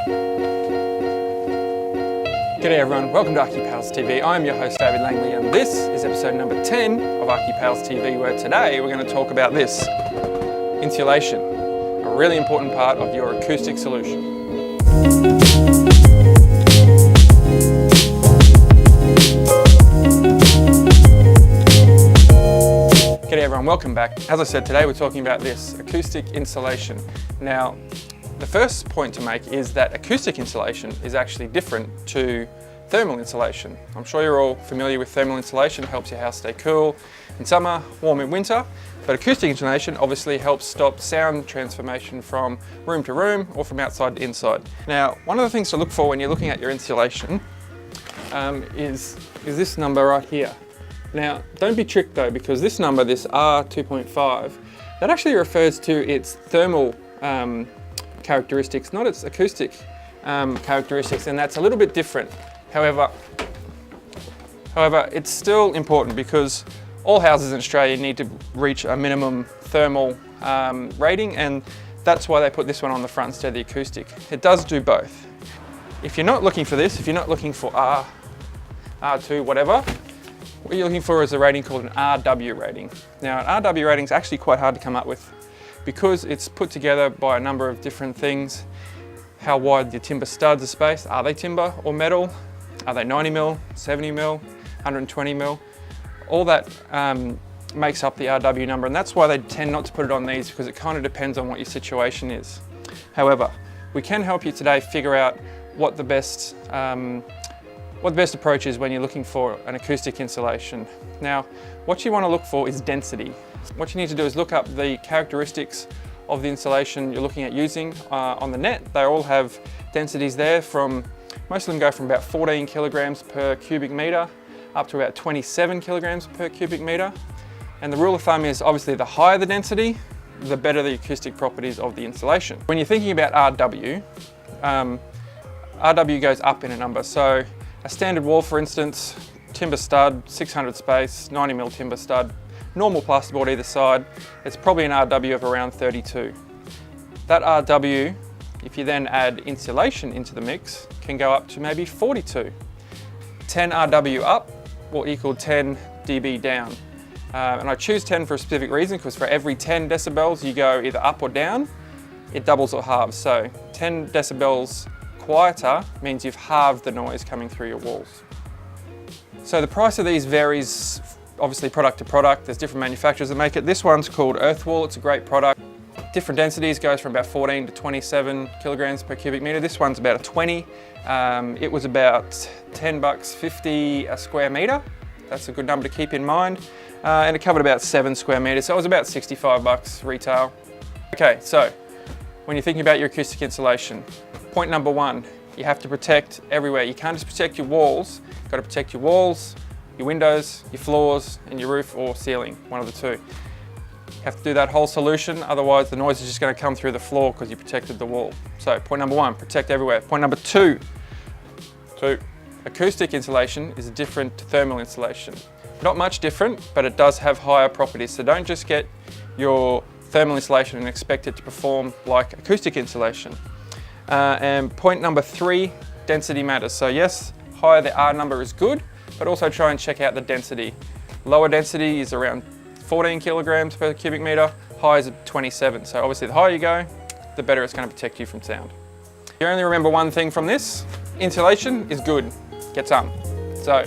G'day everyone, welcome to ArchiPalsTV. I'm your host David Langley and this is episode number 10 of ArchiPalsTV, where today we're going to talk about this, insulation, a really important part of your acoustic solution. G'day everyone, welcome back. As I said, today we're talking about this, acoustic insulation. Now, the first point to make is that acoustic insulation is actually different to thermal insulation. I'm sure you're all familiar with thermal insulation. It helps your house stay cool in summer, warm in winter. But acoustic insulation obviously helps stop sound transformation from room to room or from outside to inside. Now, one of the things to look for when you're looking at your insulation is this number right here. Now, don't be tricked though, because this number, this R2.5, that actually refers to its thermal characteristics, not its acoustic characteristics, and that's a little bit different. However, it's still important because all houses in Australia need to reach a minimum thermal rating, and that's why they put this one on the front instead of the acoustic. It does do both. If you're not looking for this, if you're not looking for R2, whatever, what you're looking for is a rating called an RW rating. Now, an RW rating is actually quite hard to come up with, because it's put together by a number of different things. How wide your timber studs are spaced. Are they timber or metal? Are they 90mm, 70mm, 120mm? All that makes up the RW number, and that's why they tend not to put it on these, because it kind of depends on what your situation is. However, we can help you today figure out what the best approach is when you're looking for an acoustic insulation. Now, what you want to look for is density. What you need to do is look up the characteristics of the insulation you're looking at using on the net. They all have densities there most of them go from about 14 kilograms per cubic meter up to about 27 kilograms per cubic meter. And the rule of thumb is obviously the higher the density, the better the acoustic properties of the insulation. When you're thinking about RW, RW goes up in a number. So a standard wall, for instance, timber stud, 600 space, 90mm timber stud, normal plasterboard either side, it's probably an RW of around 32. That RW, if you then add insulation into the mix, can go up to maybe 42. 10 RW up will equal 10 dB down. And I choose 10 for a specific reason, because for every 10 decibels you go either up or down, it doubles or halves. So 10 decibels quieter means you've halved the noise coming through your walls. So the price of these varies obviously product to product. There's different manufacturers that make it. This one's called Earthwall. It's a great product. Different densities, goes from about 14 to 27 kilograms per cubic meter. This one's about a 20. It was about $10.50 a square meter. That's a good number to keep in mind. And it covered about 7 square meters. So it was about $65 retail. Okay, so when you're thinking about your acoustic insulation, point number one, you have to protect everywhere. You can't just protect your walls. You've got to protect your walls, your windows, your floors, and your roof or ceiling, one of the two. You have to do that whole solution, otherwise the noise is just going to come through the floor because you protected the wall. So point number one, protect everywhere. Point number two, acoustic insulation is different to thermal insulation. Not much different, but it does have higher properties. So don't just get your thermal insulation and expect it to perform like acoustic insulation. And point number three, density matters. So yes, higher the R number is good, but also try and check out the density. Lower density is around 14 kilograms per cubic meter, high is 27. So obviously the higher you go, the better it's going to protect you from sound. You only remember one thing from this, insulation is good, get some. So,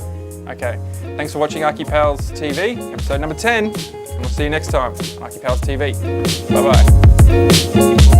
okay, thanks for watching ArchiPalsTV, episode number 10, and we'll see you next time on ArchiPalsTV. Bye-bye.